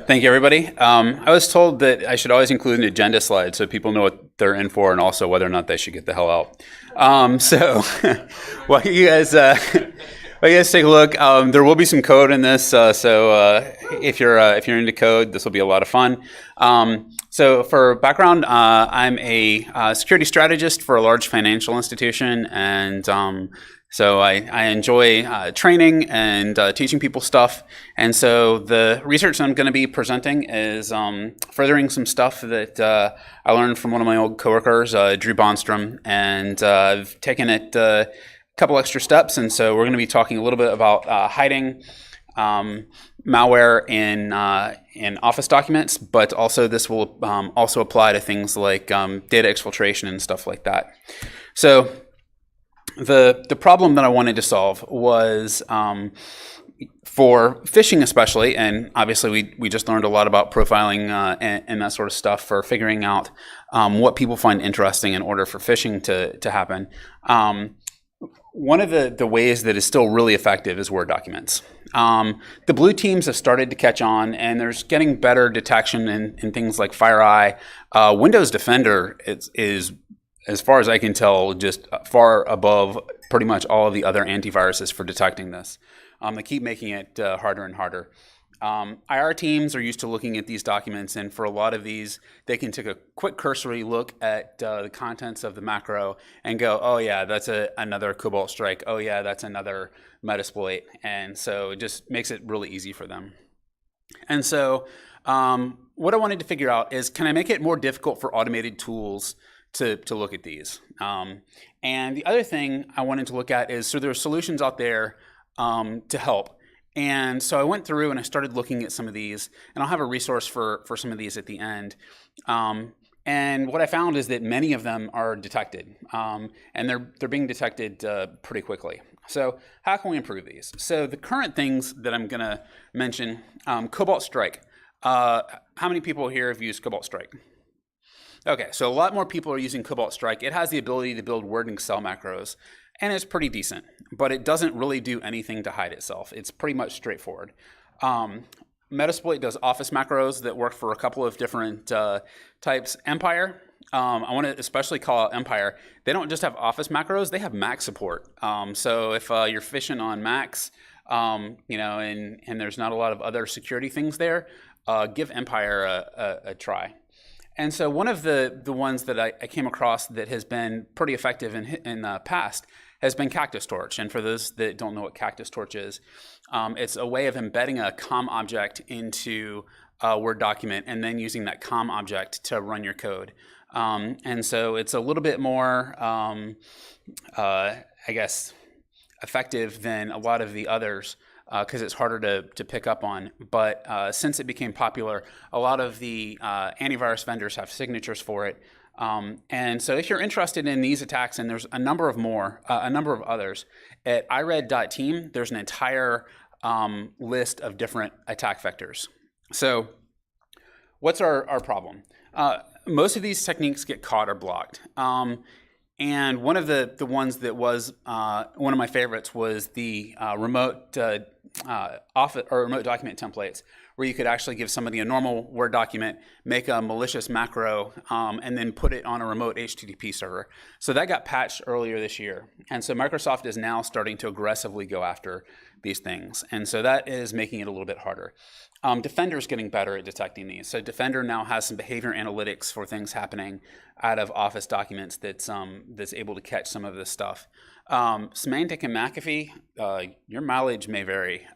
Thank you, everybody. I was told that I should always include an agenda slide so people know what they're in for and also whether or not they should get the hell out. So while you guys take a look, there will be some code in this. So if you're into code, this will be a lot of fun. So for background, I'm a security strategist for a large financial institution, and so I enjoy training and teaching people stuff. And so the research that I'm going to be presenting is furthering some stuff that I learned from one of my old coworkers, Drew Bonstrom, and I've taken it a couple extra steps. And so we're going to be talking a little bit about hiding malware in Office documents, but also this will also apply to things like data exfiltration and stuff like that. So the problem that I wanted to solve was for phishing especially, and obviously we just learned a lot about profiling and that sort of stuff for figuring out what people find interesting in order for phishing to happen. One of the ways that is still really effective is Word documents. The blue teams have started to catch on, and there's getting better detection in things like FireEye. Windows Defender is, as far as I can tell, just far above pretty much all of the other antiviruses for detecting this. They keep making it harder and harder. IR teams are used to looking at these documents, and for a lot of these, they can take a quick cursory look at the contents of the macro and go, oh yeah, that's another Cobalt Strike. Oh yeah, that's another Metasploit. And so it just makes it really easy for them. And so what I wanted to figure out is, can I make it more difficult for automated tools to look at these? And the other thing I wanted to look at is, so there are solutions out there to help. And so I went through and I started looking at some of these, and I'll have a resource for some of these at the end. And what I found is that many of them are detected, and they're being detected pretty quickly. So how can we improve these? So the current things that I'm gonna mention, Cobalt Strike. How many people here have used Cobalt Strike? Okay, so a lot more people are using Cobalt Strike. It has the ability to build Word and Excel macros, and it's pretty decent, but it doesn't really do anything to hide itself. It's pretty much straightforward. Metasploit does Office macros that work for a couple of different types. Empire, I want to especially call out Empire. They don't just have Office macros, they have Mac support. So if you're fishing on Macs, you know, and there's not a lot of other security things there, give Empire a try. And so one of the ones that I came across that has been pretty effective in the past has been Cactus Torch. And for those that don't know what Cactus Torch is, it's a way of embedding a COM object into a Word document and then using that COM object to run your code. And so it's a little bit more, I guess, effective than a lot of the others, because it's harder to pick up on. But since it became popular, a lot of the antivirus vendors have signatures for it. And so if you're interested in these attacks, and there's a number of others, at ired.team, there's an entire list of different attack vectors. So what's our problem? Most of these techniques get caught or blocked. And one of the ones that was one of my favorites was the remote remote document templates, where you could actually give somebody a normal Word document, make a malicious macro, and then put it on a remote HTTP server. So that got patched earlier this year. And so Microsoft is now starting to aggressively go after these things. And so that is making it a little bit harder. Defender is getting better at detecting these. So Defender now has some behavior analytics for things happening out of Office documents that's able to catch some of this stuff. Symantec and McAfee, your mileage may vary.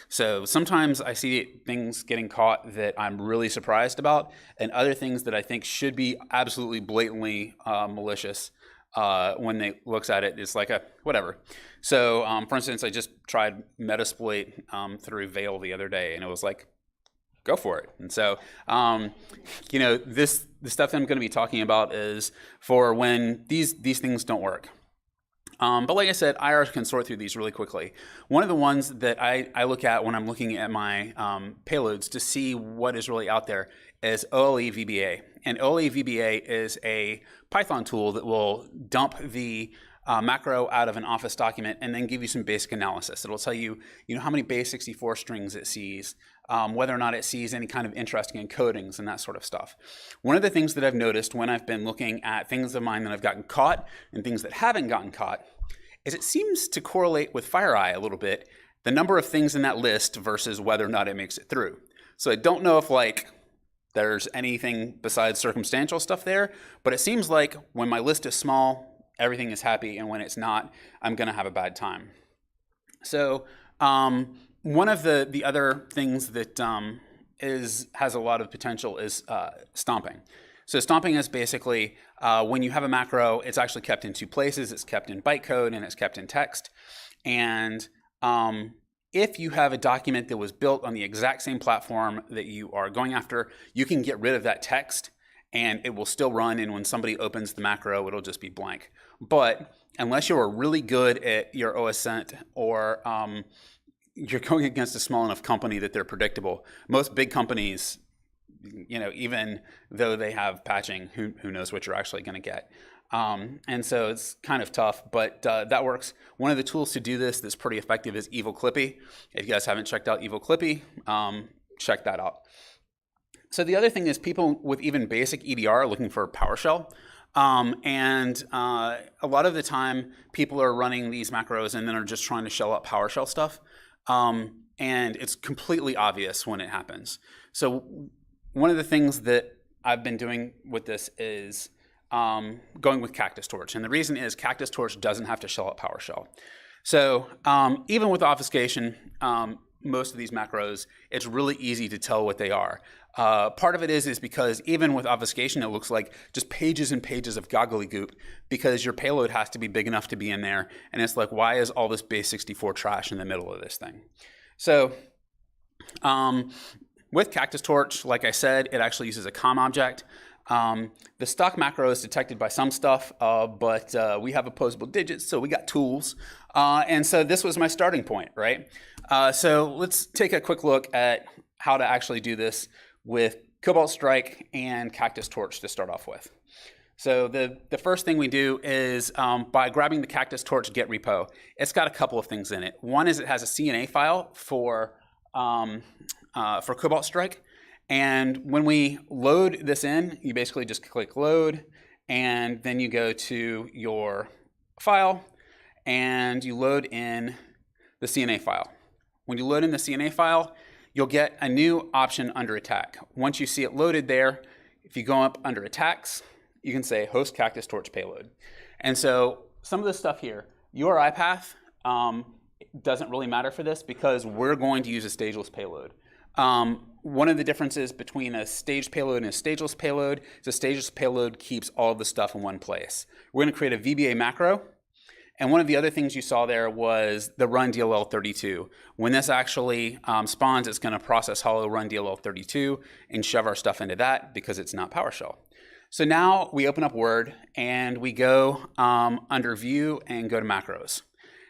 So sometimes I see things getting caught that I'm really surprised about, and other things that I think should be absolutely blatantly malicious. When they looks at it, it's like a whatever. So for instance, I just tried Metasploit through Veil the other day, and it was like, go for it. And so, you know, the stuff that I'm going to be talking about is for when these things don't work. But like I said, IRs can sort through these really quickly. One of the ones that I look at when I'm looking at my payloads to see what is really out there is OLE VBA. And OLE VBA is a Python tool that will dump the macro out of an Office document and then give you some basic analysis. It'll tell you, how many base 64 strings it sees, whether or not it sees any kind of interesting encodings and that sort of stuff. One of the things that I've noticed when I've been looking at things of mine that I've gotten caught and things that haven't gotten caught is it seems to correlate with FireEye a little bit, the number of things in that list versus whether or not it makes it through. So I don't know if like there's anything besides circumstantial stuff there, but it seems like when my list is small, everything is happy, and when it's not, I'm going to have a bad time. So one of the other things that has a lot of potential is stomping. So stomping is basically when you have a macro, it's actually kept in two places. It's kept in bytecode and it's kept in text. And if you have a document that was built on the exact same platform that you are going after, you can get rid of that text and it will still run. And when somebody opens the macro, it'll just be blank. But unless you're really good at your OSCent or you're going against a small enough company that they're predictable, most big companies, even though they have patching, who knows what you're actually going to get. And so it's kind of tough, but that works. One of the tools to do this that's pretty effective is Evil Clippy. If you guys haven't checked out Evil Clippy, check that out. So the other thing is people with even basic EDR are looking for PowerShell. And a lot of the time people are running these macros and then are just trying to shell out PowerShell stuff. And it's completely obvious when it happens. So one of the things that I've been doing with this is going with Cactus Torch. And the reason is Cactus Torch doesn't have to shell out PowerShell. So even with obfuscation, most of these macros, it's really easy to tell what they are. Part of it is because even with obfuscation, it looks like just pages and pages of goggly goop because your payload has to be big enough to be in there. And it's like, why is all this base 64 trash in the middle of this thing? So with Cactus Torch, like I said, it actually uses a COM object. The stock macro is detected by some stuff, but we have opposable digits, so we got tools. And so this was my starting point, right? So let's take a quick look at how to actually do this with Cobalt Strike and Cactus Torch to start off with. So the first thing we do is by grabbing the Cactus Torch Git repo, it's got a couple of things in it. One is it has a CNA file for Cobalt Strike. And when we load this in, you basically just click load, and then you go to your file, and you load in the CNA file. When you load in the CNA file, you'll get a new option under attack. Once you see it loaded there, if you go up under attacks, you can say host Cactus Torch payload. And so some of this stuff here, URI path doesn't really matter for this because we're going to use a stageless payload. One of the differences between a staged payload and a stageless payload is a stageless payload keeps all of the stuff in one place. We're going to create a VBA macro. And one of the other things you saw there was the run DLL32. When this actually spawns, it's going to process hollow run DLL32 and shove our stuff into that because it's not PowerShell. So now we open up Word and we go under View and go to Macros.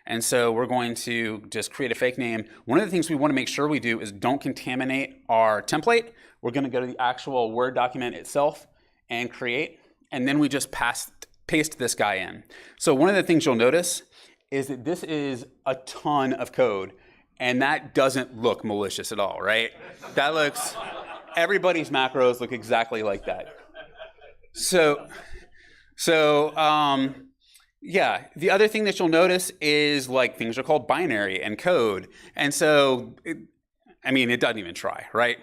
And so we're going to just create a fake name. One of the things we want to make sure we do is don't contaminate our template. We're going to go to the actual Word document itself and create, and then we just paste this guy in. So one of the things you'll notice is that this is a ton of code, and that doesn't look malicious at all, right? That looks, everybody's macros look exactly like that. Yeah, the other thing that you'll notice is like things are called binary and code. And so, it doesn't even try, right?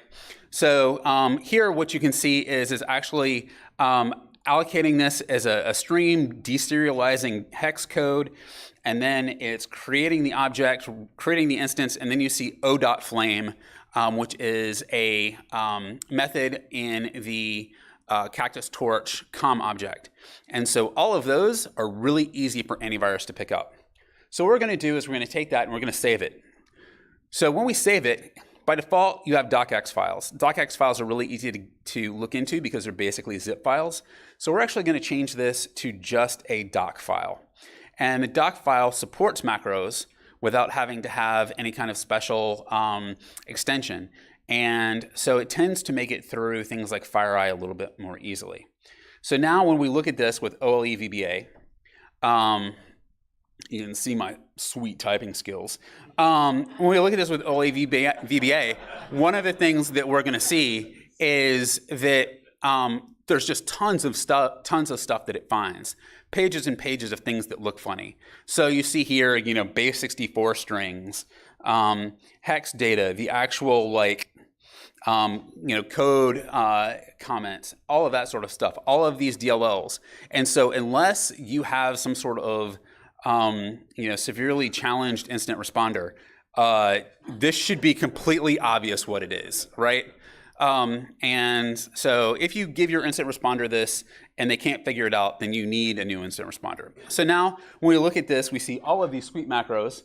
So here what you can see is actually allocating this as a stream, deserializing hex code, and then it's creating the object, creating the instance, and then you see o.flame, which is a method in the Cactus Torch COM object. And so all of those are really easy for antivirus to pick up. So what we're going to do is we're going to take that and we're going to save it. So when we save it, by default, you have docx files. Docx files are really easy to look into because they're basically zip files. So we're actually going to change this to just a doc file. And the doc file supports macros without having to have any kind of special extension. And so it tends to make it through things like FireEye a little bit more easily. So now when we look at this with OLE VBA, you can see my sweet typing skills. When we look at this with OA VBA, one of the things that we're going to see is that there's just tons of stuff that it finds. Pages and pages of things that look funny. So you see here, base 64 strings, hex data, the actual code comments, all of that sort of stuff, all of these DLLs. And so unless you have some sort of severely challenged incident responder, this should be completely obvious what it is, right? And so if you give your incident responder this and they can't figure it out, then you need a new incident responder. So now when we look at this, we see all of these sweet macros: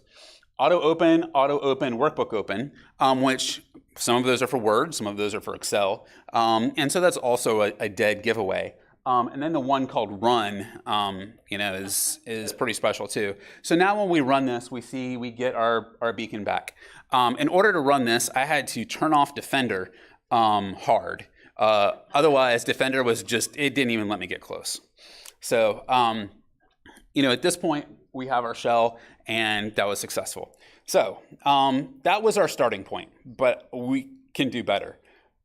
auto open, workbook open, which some of those are for Word, some of those are for Excel. And so that's also a dead giveaway. And then the one called run, is pretty special too. So now when we run this, we get our beacon back. In order to run this, I had to turn off Defender hard. Otherwise, Defender it didn't even let me get close. So, at this point, we have our shell, and that was successful. So that was our starting point, but we can do better.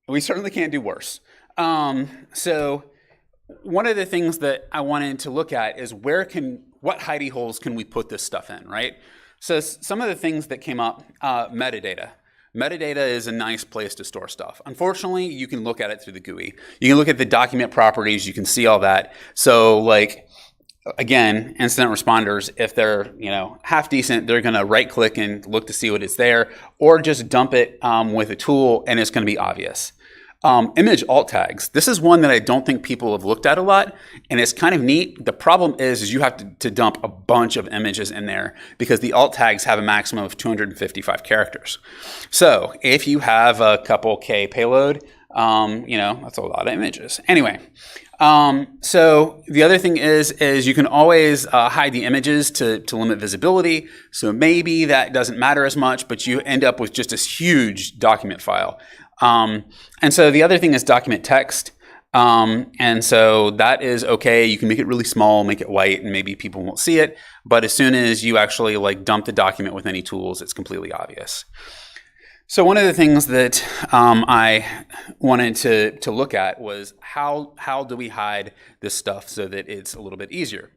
We certainly can't do worse. So one of the things that I wanted to look at is what hidey holes can we put this stuff in, right? So some of the things that came up, metadata. Metadata is a nice place to store stuff. Unfortunately, you can look at it through the GUI. You can look at the document properties, you can see all that. So again, incident responders, if they're half decent, they're going to right click and look to see what is there, or just dump it with a tool and it's going to be obvious. Image alt tags. This is one that I don't think people have looked at a lot, and it's kind of neat. The problem is you have to dump a bunch of images in there because the alt tags have a maximum of 255 characters. So if you have a couple K payload, that's a lot of images. Anyway, so the other thing is you can always hide the images to limit visibility. So maybe that doesn't matter as much, but you end up with just this huge document file. And so the other thing is document text. And so that is okay. You can make it really small, make it white, and maybe people won't see it. But as soon as you actually dump the document with any tools, it's completely obvious. So one of the things that I wanted to look at was how do we hide this stuff so that it's a little bit easier.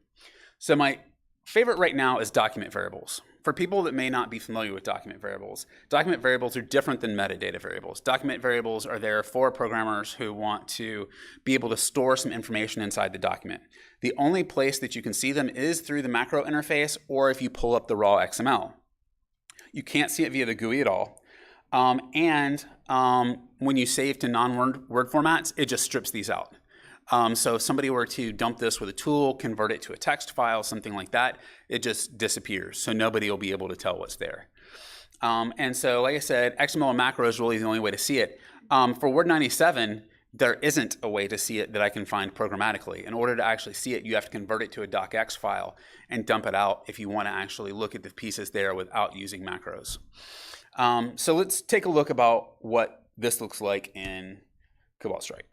So my favorite right now is document variables. For people that may not be familiar with document variables are different than metadata variables. Document variables are there for programmers who want to be able to store some information inside the document. The only place that you can see them is through the macro interface or if you pull up the raw XML. You can't see it via the GUI at all. When you save to non-word formats, it just strips these out. So if somebody were to dump this with a tool, convert it to a text file, something like that, it just disappears. So nobody will be able to tell what's there. And so, like I said, XML and macro is really the only way to see it. For Word 97, there isn't a way to see it that I can find programmatically. In order to actually see it, you have to convert it to a docx file and dump it out if you want to actually look at the pieces there without using macros. So let's take a look about what this looks like in Cobalt Strike.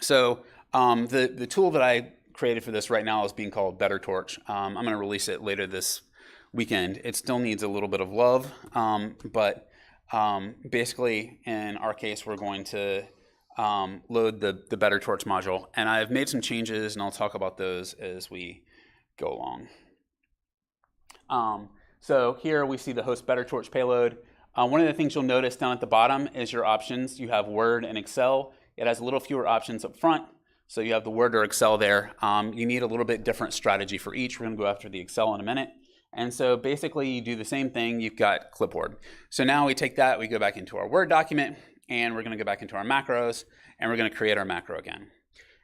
So the tool that I created for this right now is being called Better Torch. I'm going to release it later this weekend. It still needs a little bit of love, but basically in our case we're going to load the Better Torch module, and I've made some changes and I'll talk about those as we go along. So here we see the host Better Torch payload. One of the things you'll notice down at the bottom is your options. You have Word and Excel. It has a little fewer options up front. So you have the Word or Excel there. You need a little bit different strategy for each. We're going to go after the Excel in a minute. And so basically you do the same thing. You've got clipboard. So now we take that, we go back into our Word document, and we're going to go back into our macros, and we're going to create our macro again.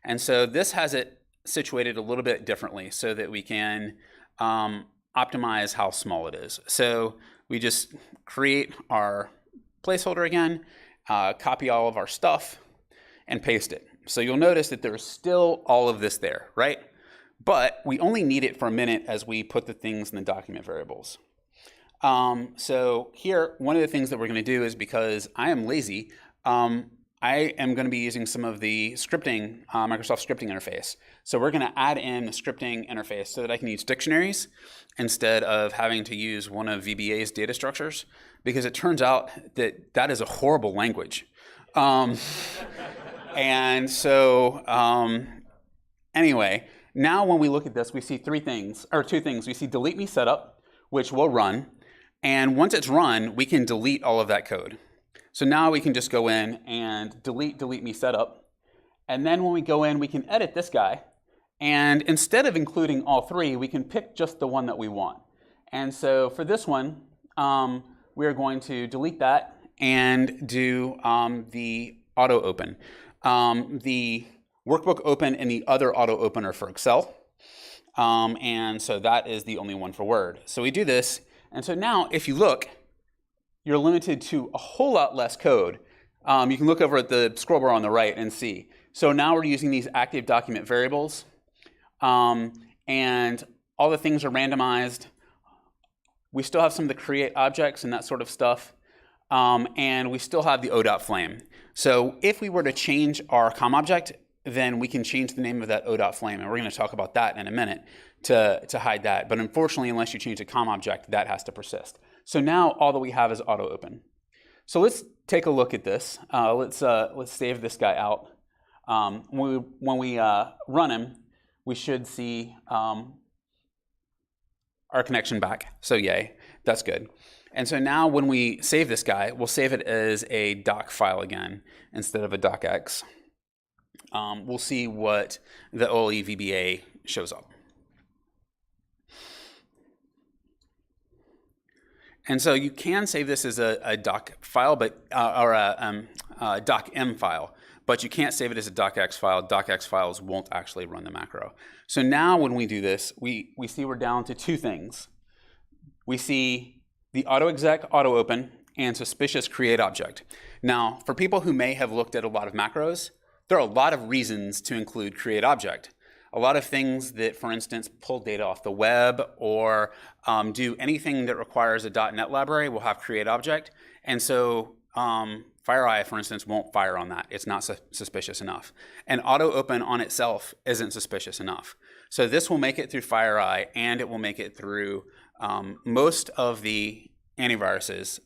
And so this has it situated a little bit differently so that we can optimize how small it is. So we just create our placeholder again, copy all of our stuff, and paste it. So you'll notice that there's still all of this there, right? But we only need it for a minute as we put the things in the document variables. So here, one of the things that we're going to do is, because I am lazy, I'm I am going to be using some of the scripting, Microsoft scripting interface. So we're going to add in the scripting interface so that I can use dictionaries instead of having to use one of VBA's data structures, because it turns out that that is a horrible language. And so anyway, now when we look at this, we see two things. We see delete me setup, which will run. And once it's run, we can delete all of that code. So now we can just go in and delete me setup. And then when we go in, we can edit this guy. And instead of including all three, we can pick just the one that we want. And so for this one, we are going to delete that and do the auto open. The workbook open and the other auto open are for Excel. And so that is the only one for Word. So we do this. And so now if you look, you're limited to a whole lot less code. You can look over at the scroll bar on the right and see. So now we're using these active document variables. And all the things are randomized. We still have some of the create objects and that sort of stuff. And we still have the o.flame. So if we were to change our com object, then we can change the name of that o.flame. And we're going to talk about that in a minute to hide that. But unfortunately, unless you change the com object, that has to persist. So now all that we have is auto open. So let's take a look at this. Let's save this guy out. When we run him, we should see our connection back. So yay, that's good. And so now when we save this guy, we'll save it as a doc file again instead of a docx. We'll see what the OLE VBA shows up. And so you can save this as a doc file, or a docm file, but you can't save it as a docx file. Docx files won't actually run the macro. So now when we do this, we see we're down to two things. We see the autoexec, auto-open, and suspicious create object. Now, for people who may have looked at a lot of macros, there are a lot of reasons to include create object. A lot of things that, for instance, pull data off the web or do anything that requires a .NET library will have create object. And so FireEye, for instance, won't fire on that. It's not suspicious enough. And auto open on itself isn't suspicious enough. So this will make it through FireEye, and it will make it through most of the antiviruses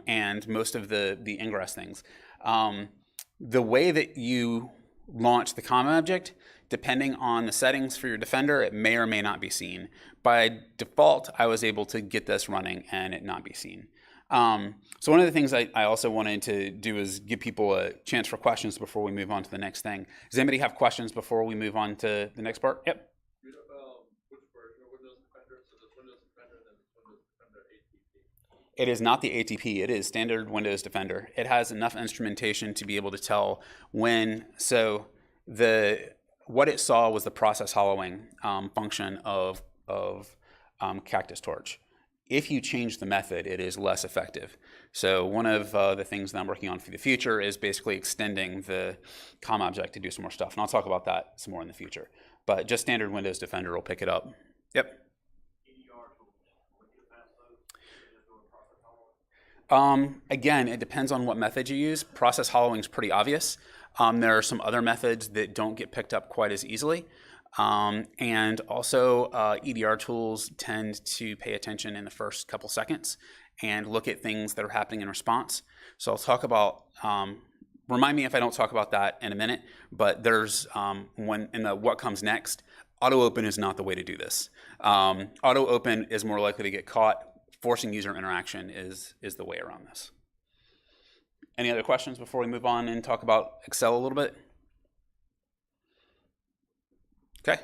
and most of the ingress things. The way that you launch the com object, depending on the settings for your Defender, it may or may not be seen. By default, I was able to get this running and it not be seen. So one of the things I also wanted to do is give people a chance for questions before we move on to the next thing. Does anybody have questions before we move on to the next part? Yep. Which version of Windows Defender? So this Windows Defender and then this Windows Defender ATP? It is not the ATP. It is standard Windows Defender. It has enough instrumentation to be able to tell when. So what it saw was the process hollowing function of Cactus Torch. If you change the method, it is less effective. So one of the things that I'm working on for the future is basically extending the com object to do some more stuff. And I'll talk about that some more in the future. But just standard Windows Defender will pick it up. Yep. Again, it depends on what method you use. Process hollowing is pretty obvious. There are some other methods that don't get picked up quite as easily. And also EDR tools tend to pay attention in the first couple seconds and look at things that are happening in response. So I'll talk about, remind me if I don't talk about that in a minute, but there's what comes next, auto open is not the way to do this. Auto open is more likely to get caught. Forcing user interaction is the way around this. Any other questions before we move on and talk about Excel a little bit? Okay.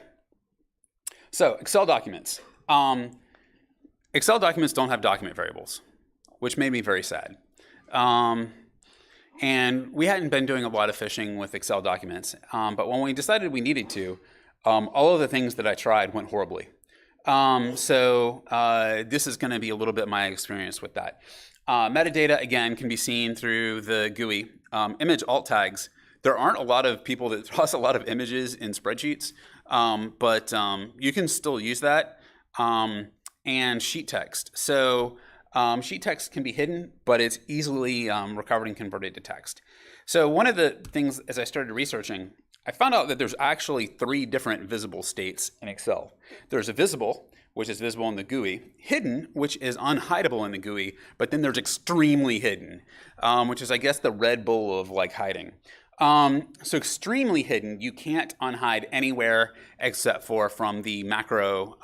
So Excel documents. Excel documents don't have document variables, which made me very sad. And we hadn't been doing a lot of fishing with Excel documents, but when we decided we needed to, all of the things that I tried went horribly. So this is going to be a little bit my experience with that. Metadata, again, can be seen through the GUI. Image alt tags. There aren't a lot of people that toss a lot of images in spreadsheets, but you can still use that. And sheet text. So sheet text can be hidden, but it's easily recovered and converted to text. So one of the things, as I started researching, I found out that there's actually 3 different visible states in Excel. There's a visible, which is visible in the GUI, hidden, which is unhideable in the GUI, but then there's extremely hidden, which is, I guess, the Red Bull of like hiding. So extremely hidden, you can't unhide anywhere except for from the macro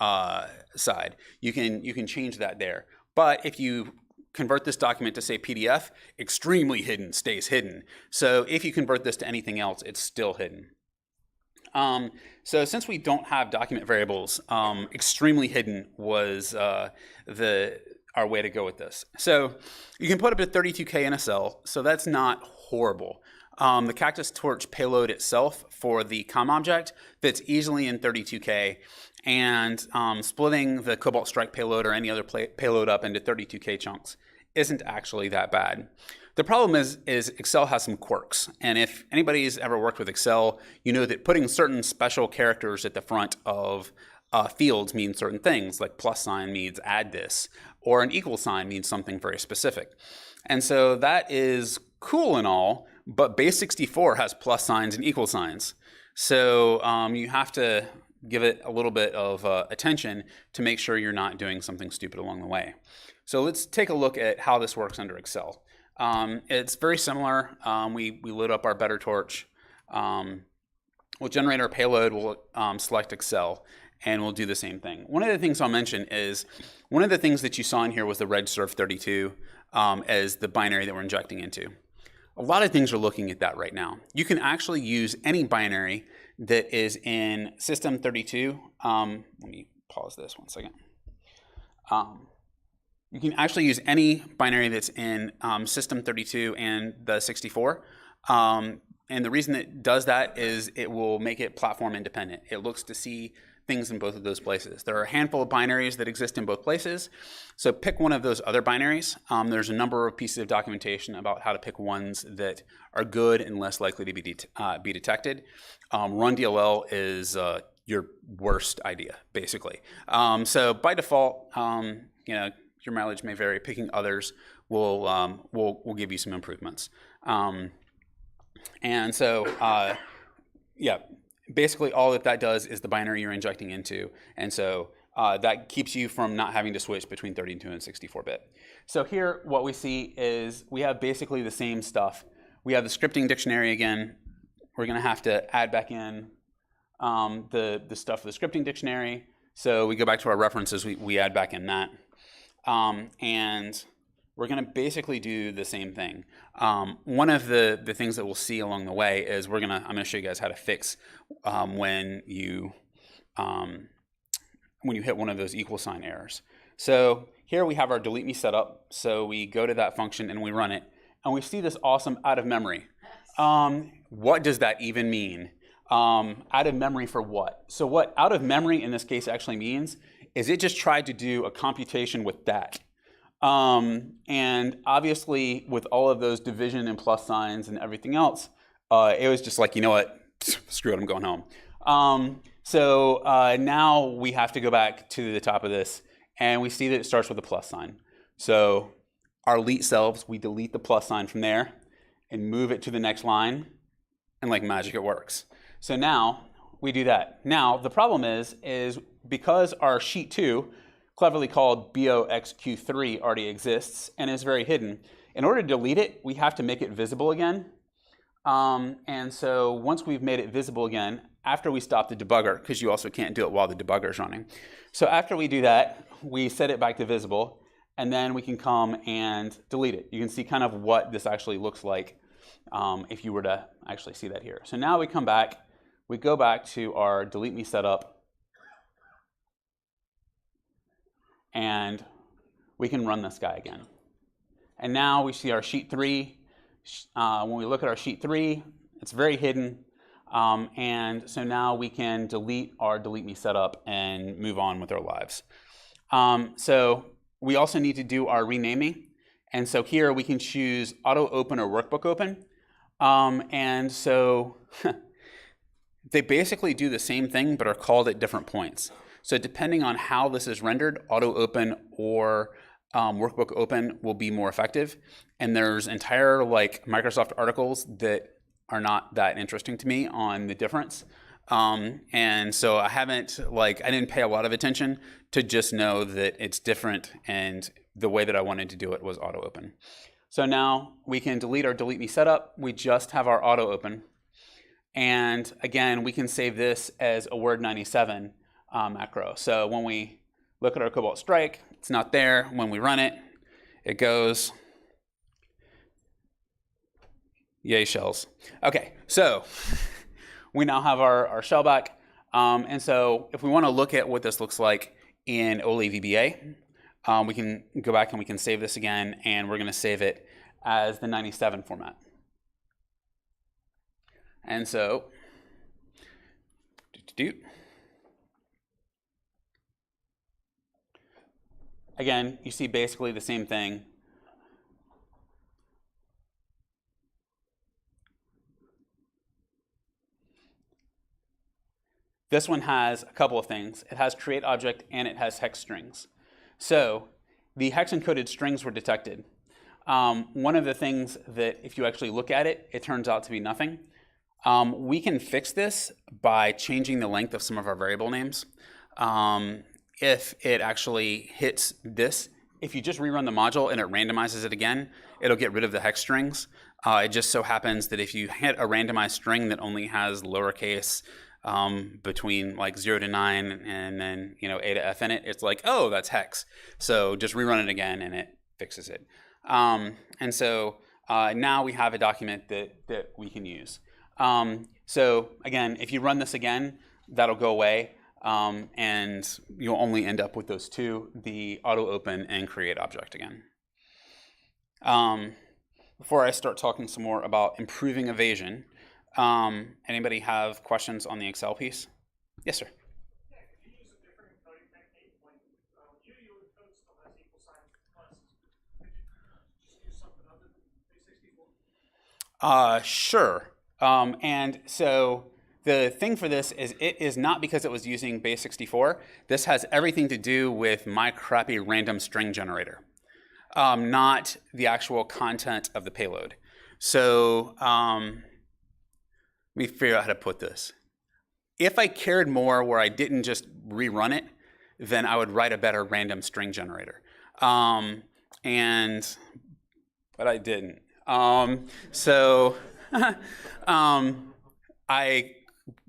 side. You can change that there. But if you convert this document to, say, PDF, extremely hidden stays hidden. So if you convert this to anything else, it's still hidden. So since we don't have document variables, extremely hidden was our way to go with this. So you can put up to 32K in a cell, so that's not horrible. The Cactus Torch payload itself for the COM object fits easily in 32K, and splitting the Cobalt Strike payload or any other payload up into 32K chunks isn't actually that bad. The problem is Excel has some quirks, and if anybody's ever worked with Excel, you know that putting certain special characters at the front of fields means certain things, like plus sign means add this, or an equal sign means something very specific. And so that is cool and all, but base 64 has plus signs and equal signs. So you have to give it a little bit of attention to make sure you're not doing something stupid along the way. So let's take a look at how this works under Excel. It's very similar. We load up our Better Torch. We'll generate our payload. We'll select Excel, and we'll do the same thing. One of the things I'll mention is one of the things that you saw in here was the regsurf32 as the binary that we're injecting into. A lot of things are looking at that right now. You can actually use any binary that is in System32. Let me pause this 1 second. You can actually use any binary that's in System32 and the 64. And the reason it does that is it will make it platform independent. It looks to see things in both of those places. There are a handful of binaries that exist in both places. So pick one of those other binaries. There's a number of pieces of documentation about how to pick ones that are good and less likely to be detected. Run DLL is your worst idea, basically. So by default, your mileage may vary. Picking others will give you some improvements. And so, basically all that does is the binary you're injecting into. And so that keeps you from not having to switch between 32 and 64-bit. So here what we see is we have basically the same stuff. We have the scripting dictionary again. We're going to have to add back in the stuff for the scripting dictionary. So we go back to our references, we add back in that. And we're going to basically do the same thing. One of the things that we'll see along the way is I'm going to show you guys how to fix when you hit one of those equal sign errors. So here we have our delete me set up. So we go to that function and we run it, and we see this awesome out of memory. What does that even mean? Out of memory for what? So what out of memory in this case actually means is it just tried to do a computation with that. And obviously with all of those division and plus signs and everything else, it was just like, you know what, screw it, I'm going home. So now we have to go back to the top of this, and we see that it starts with a plus sign. So our elite selves, we delete the plus sign from there and move it to the next line, and like magic it works. So now we do that. Now the problem is because our sheet 2, cleverly called BOXQ3, already exists and is very hidden, in order to delete it, we have to make it visible again. And so once we've made it visible again, after we stop the debugger, because you also can't do it while the debugger is running. So after we do that, we set it back to visible, and then we can come and delete it. You can see kind of what this actually looks like if you were to actually see that here. So now we come back, we go back to our delete me setup, and we can run this guy again. And now we see our sheet 3. When we look at our sheet 3, it's very hidden. And so now we can delete our delete me setup and move on with our lives. So we also need to do our renaming. And so here we can choose auto open or workbook open. And so they basically do the same thing, but are called at different points. So depending on how this is rendered, auto open or workbook open will be more effective. And there's entire like Microsoft articles that are not that interesting to me on the difference. And so I didn't pay a lot of attention to just know that it's different, and the way that I wanted to do it was auto open. So now we can delete our delete me setup. We just have our auto open. And again, we can save this as a Word 97 macro. So when we look at our Cobalt Strike, it's not there. When we run it, it goes, yay shells. Okay, so we now have our shell back. And so if we want to look at what this looks like in OLE VBA, we can go back and we can save this again, and we're going to save it as the 97 format. And so, again, you see basically the same thing. This one has a couple of things. It has create object and it has hex strings. So the hex encoded strings were detected. One of the things that if you actually look at it, it turns out to be nothing. We can fix this by changing the length of some of our variable names. If it actually hits this, if you just rerun the module and it randomizes it again, it'll get rid of the hex strings. It just so happens that if you hit a randomized string that only has lowercase between like 0 to 9 and then A to F in it, it's like, oh, that's hex. So just rerun it again and it fixes it. And so now we have a document that we can use. So again, if you run this again, that'll go away, and you'll only end up with those two, the auto open and create object again. Before I start talking some more about improving evasion, anybody have questions on the Excel piece? Yes, sir. Yeah, could you use a different encoding technique? Like, you encode still has equal signs plus. Could you just use something other than base64? Sure. And so the thing for this is it is not because it was using base64. This has everything to do with my crappy random string generator, not the actual content of the payload. So let me figure out how to put this. If I cared more where I didn't just rerun it, then I would write a better random string generator. But I didn't.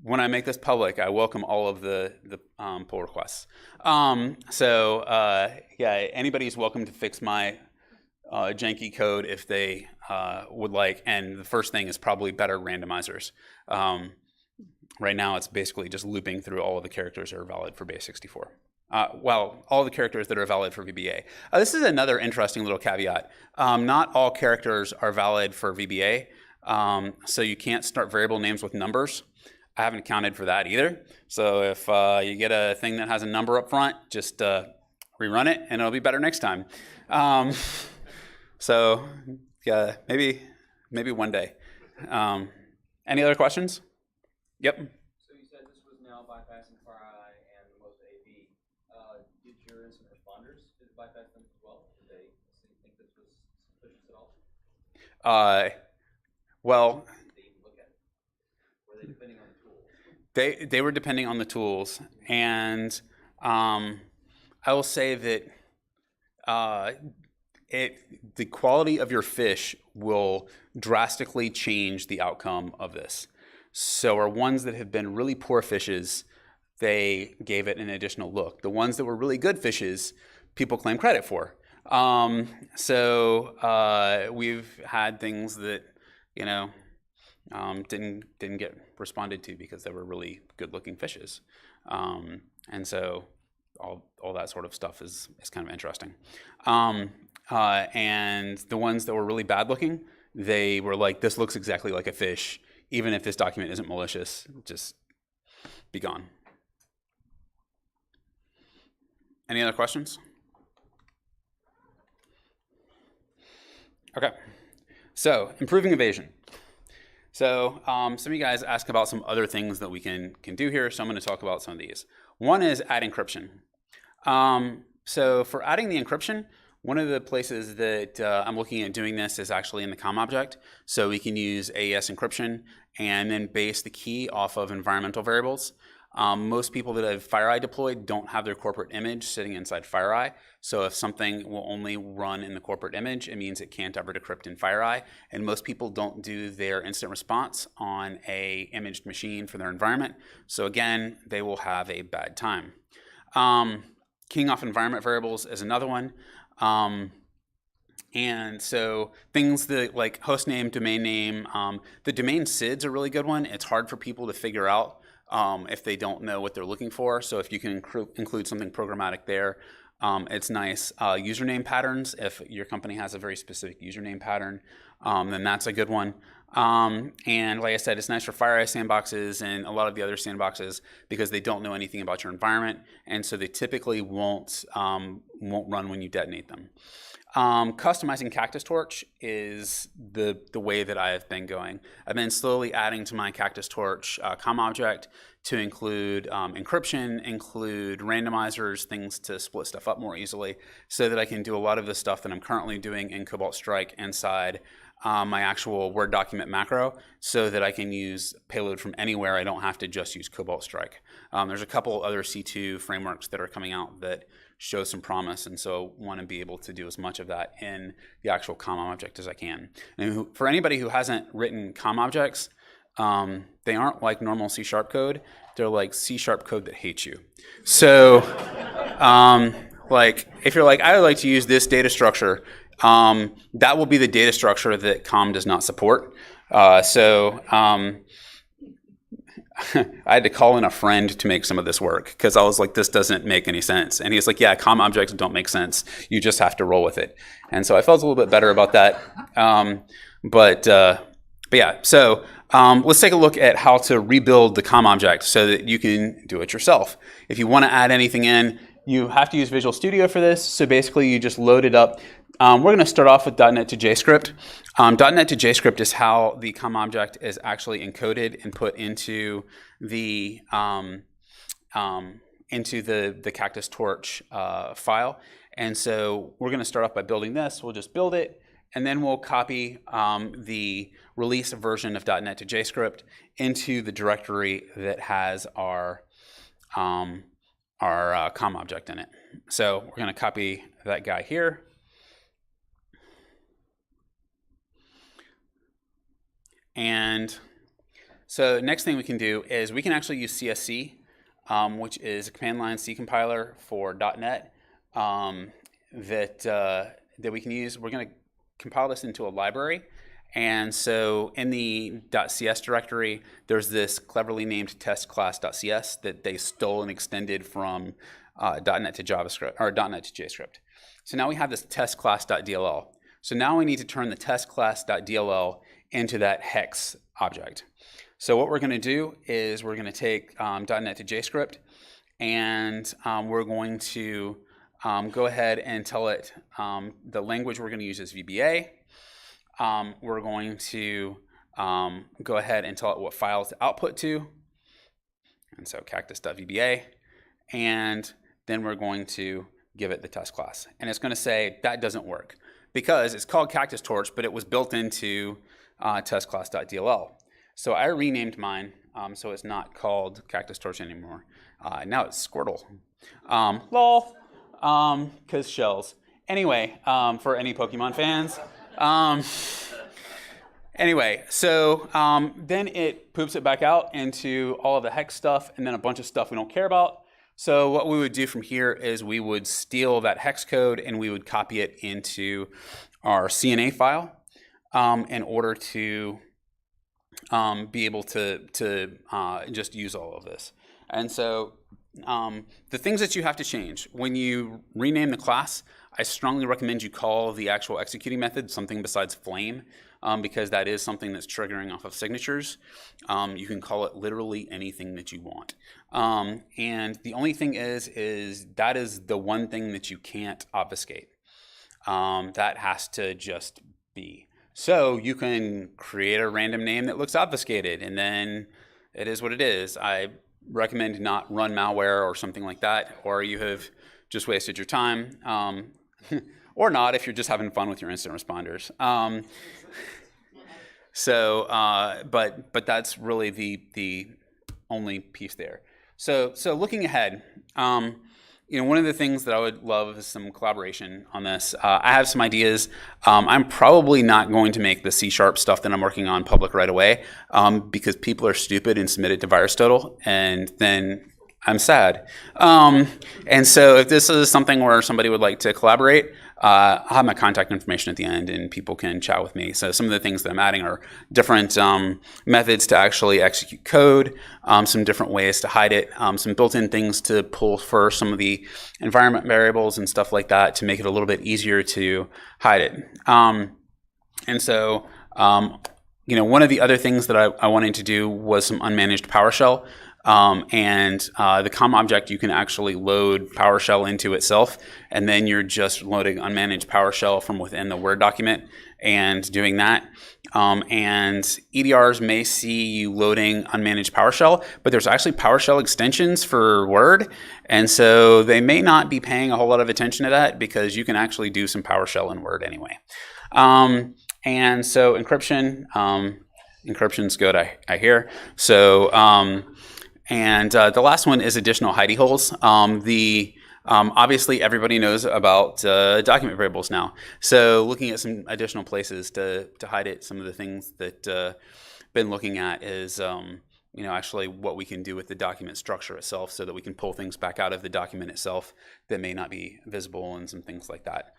When I make this public, I welcome all of the pull requests. Yeah, anybody's welcome to fix my janky code if they would like. And the first thing is probably better randomizers. Right now, it's basically just looping through all of the characters that are valid for base64. Well, all the characters that are valid for VBA. This is another interesting little caveat. Not all characters are valid for VBA, so you can't start variable names with numbers. I haven't accounted for that either. So if you get a thing that has a number up front, just rerun it, and it'll be better next time. So yeah, maybe one day. Any other questions? Yep. So you said this was now bypassing FireEye and most AV. Did your incident responders bypass them as well? Did they think this was suspicious at all? Well, Did they even look at it? Were they depending on the tools? They were depending on the tools, and I will say that the quality of your fish will drastically change the outcome of this. So our ones that have been really poor fishes, they gave it an additional look. The ones that were really good fishes, people claim credit for. We've had things that didn't get responded to because they were really good-looking fishes, and so all that sort of stuff is kind of interesting. And the ones that were really bad-looking, they were like, "This looks exactly like a fish. Even if this document isn't malicious, just be gone." Any other questions? Okay, so improving evasion. So some of you guys asked about some other things that we can do here, so I'm going to talk about some of these. One is add encryption. So for adding the encryption, One of the places that I'm looking at doing this is actually in the COM object. So we can use AES encryption and then base the key off of environmental variables. Most people that have FireEye deployed don't have their corporate image sitting inside FireEye. So if something will only run in the corporate image, it means it can't ever decrypt in FireEye. And most people don't do their instant response on a imaged machine for their environment. So again, they will have a bad time. Keying off environment variables is another one. And so things that like host name, domain name, the domain SID's a really good one. It's hard for people to figure out if they don't know what they're looking for. So if you can include something programmatic there, it's nice. Username patterns, if your company has a very specific username pattern, then that's a good one. And like I said, it's nice for FireEye sandboxes and a lot of the other sandboxes because they don't know anything about your environment, and so they typically won't run when you detonate them. Customizing Cactus Torch is the way that I have been going. I've been slowly adding to my Cactus Torch COM object to include encryption, include randomizers, things to split stuff up more easily, so that I can do a lot of the stuff that I'm currently doing in Cobalt Strike inside my actual Word document macro, so that I can use Payload from anywhere. I don't have to just use Cobalt Strike. There's a couple other C2 frameworks that are coming out that show some promise, and so want to be able to do as much of that in the actual COM object as I can. And for anybody who hasn't written COM objects, they aren't like normal C# code. They're like C# code that hates you. So like if you're like, I would like to use this data structure, that will be the data structure that COM does not support. I had to call in a friend to make some of this work because I was like, this doesn't make any sense. And he was like, yeah, COM objects don't make sense. You just have to roll with it. And so I felt a little bit better about that. But yeah, so let's take a look at how to rebuild the COM object so that you can do it yourself. If you want to add anything in, you have to use Visual Studio for this. So basically you just load it up. We're going to start off with .NET to JScript. .NET to JScript is how the COM object is actually encoded and put into the Cactus Torch file. And so we're going to start off by building this. We'll just build it, and then we'll copy the release version of .NET to JScript into the directory that has our COM object in it. So we're going to copy that guy here. And so next thing we can do is we can actually use CSC, which is a command line C compiler for .NET that we can use. We're going to compile this into a library. And so in the .cs directory, there's this cleverly named test class.cs that they stole and extended from .NET to JavaScript or .NET to JScript. So now we have this test class.dll. So now we need to turn the test class.dll into that hex object. So what we're going to do is we're going to take .NET to JScript, and we're going to go ahead and tell it the language we're going to use is VBA. We're going to go ahead and tell it what files to output to, and so cactus.vba, and then we're going to give it the test class. And it's going to say that doesn't work because it's called Cactus Torch, but it was built into test class.dll. So I renamed mine, so it's not called Cactus Torch anymore. Now it's Squirtle. Lol, because shells. Anyway, for any Pokemon fans. Anyway, so then it poops it back out into all of the hex stuff and then a bunch of stuff we don't care about. So what we would do from here is we would steal that hex code and we would copy it into our CNA file in order to be able to just use all of this. And so the things that you have to change when you rename the class, I strongly recommend you call the actual executing method something besides flame, because that is something that's triggering off of signatures. You can call it literally anything that you want. And the only thing is that is the one thing that you can't obfuscate. That has to just be. So you can create a random name that looks obfuscated, and then it is what it is. I recommend not run malware or something like that, or you have just wasted your time. or not if you're just having fun with your incident responders. But that's really the only piece there. So looking ahead, one of the things that I would love is some collaboration on this. I have some ideas. I'm probably not going to make the C# stuff that I'm working on public right away because people are stupid and submit it to VirusTotal, and then I'm sad. And so if this is something where somebody would like to collaborate, I'll have my contact information at the end and people can chat with me. So some of the things that I'm adding are different methods to actually execute code, some different ways to hide it, some built-in things to pull for some of the environment variables and stuff like that to make it a little bit easier to hide it. One of the other things that I wanted to do was some unmanaged PowerShell. The COM object, you can actually load PowerShell into itself, and then you're just loading unmanaged PowerShell from within the Word document and doing that. And EDRs may see you loading unmanaged PowerShell, but there's actually PowerShell extensions for Word, and so they may not be paying a whole lot of attention to that because you can actually do some PowerShell in Word anyway. And so encryption's good, I hear. So, the last one is additional hidey holes. Obviously, everybody knows about document variables now. So looking at some additional places to hide it, some of the things that been looking at is actually what we can do with the document structure itself so that we can pull things back out of the document itself that may not be visible and some things like that.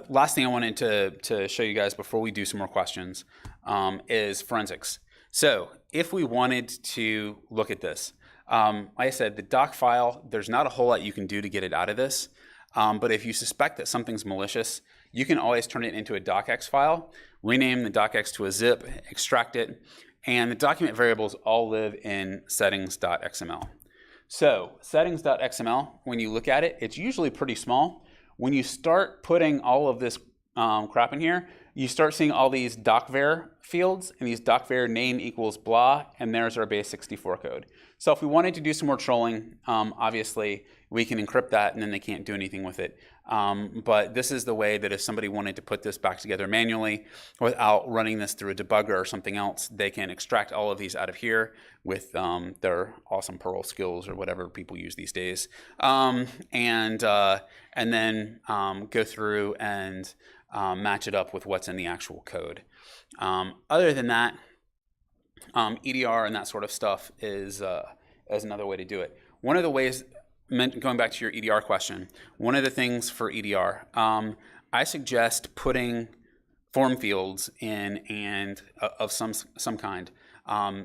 Last thing I wanted to show you guys before we do some more questions is forensics. So if we wanted to look at this, like I said, the doc file, there's not a whole lot you can do to get it out of this. But if you suspect that something's malicious, you can always turn it into a docx file, rename the docx to a zip, extract it, and the document variables all live in settings.xml. So settings.xml, when you look at it, it's usually pretty small. When you start putting all of this crap in here, you start seeing all these docvar fields, and these docvar name equals blah, and there's our base64 code. So if we wanted to do some more trolling, obviously we can encrypt that and then they can't do anything with it. But this is the way that if somebody wanted to put this back together manually without running this through a debugger or something else, they can extract all of these out of here with their awesome Perl skills or whatever people use these days. And then go through and match it up with what's in the actual code. Other than that, EDR and that sort of stuff is another way to do it. One of the ways, going back to your EDR question, one of the things for EDR, I suggest putting form fields in and of some kind.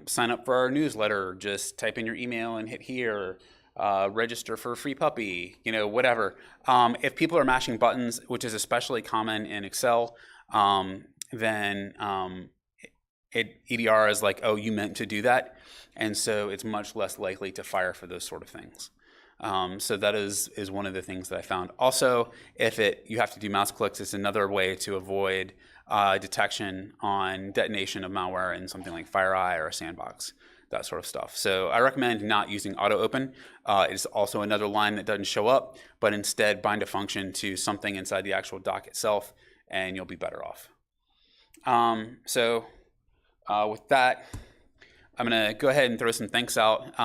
Sign up for our newsletter, just type in your email and hit here. Register for a free puppy, whatever. If people are mashing buttons, which is especially common in Excel, then EDR is like, oh, you meant to do that. And so it's much less likely to fire for those sort of things. So that is one of the things that I found. Also, if you have to do mouse clicks, it's another way to avoid detection on detonation of malware in something like FireEye or a sandbox, that sort of stuff. So I recommend not using auto open. It's also another line that doesn't show up, but instead bind a function to something inside the actual doc itself, and you'll be better off. With that, I'm going to go ahead and throw some thanks out.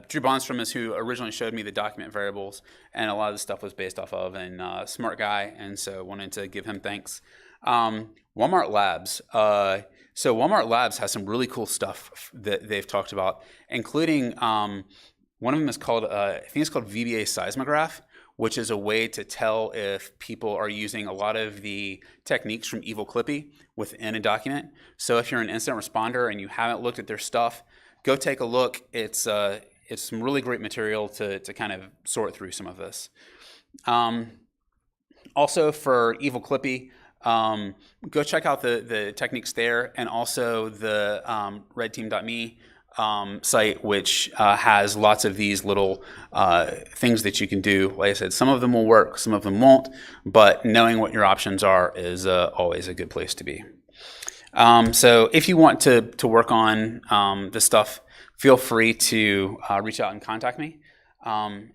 Drew Bonstrom is who originally showed me the document variables, and a lot of the stuff was based off of, and smart guy, and so wanted to give him thanks. Walmart Labs. So Walmart Labs has some really cool stuff that they've talked about, including one of them is called, I think it's called VBA seismograph, which is a way to tell if people are using a lot of the techniques from Evil Clippy within a document. So if you're an incident responder and you haven't looked at their stuff, go take a look. It's some really great material to kind of sort through some of this. Also for Evil Clippy, go check out the techniques there, and also the redteam.me site, which has lots of these little things that you can do. Like I said, some of them will work, some of them won't, but knowing what your options are is always a good place to be. So if you want to work on this stuff, feel free to reach out and contact me.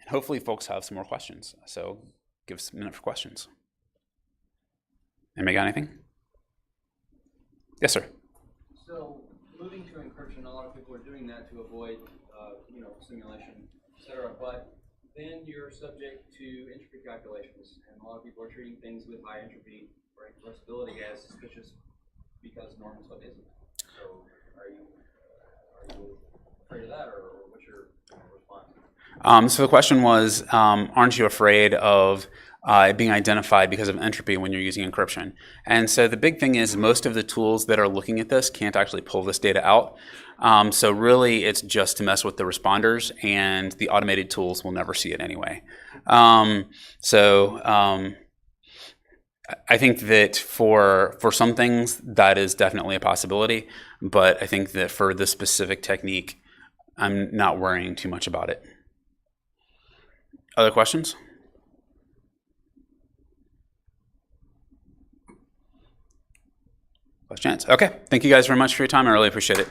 Hopefully folks have some more questions. So give us a minute for questions. Anybody got anything? Yes, sir. So moving to encryption, a lot of people are doing that to avoid, simulation, et cetera. But then you're subject to entropy calculations, and a lot of people are treating things with high entropy or incompressibility as suspicious because normal stuff isn't. So are you afraid of that, or what's your response? So the question was, aren't you afraid of it being identified because of entropy when you're using encryption? And so the big thing is most of the tools that are looking at this can't actually pull this data out. So really it's just to mess with the responders, and the automated tools will never see it anyway. I think that for some things that is definitely a possibility, but I think that for this specific technique, I'm not worrying too much about it. Other questions? Last chance. Okay. Thank you guys very much for your time. I really appreciate it.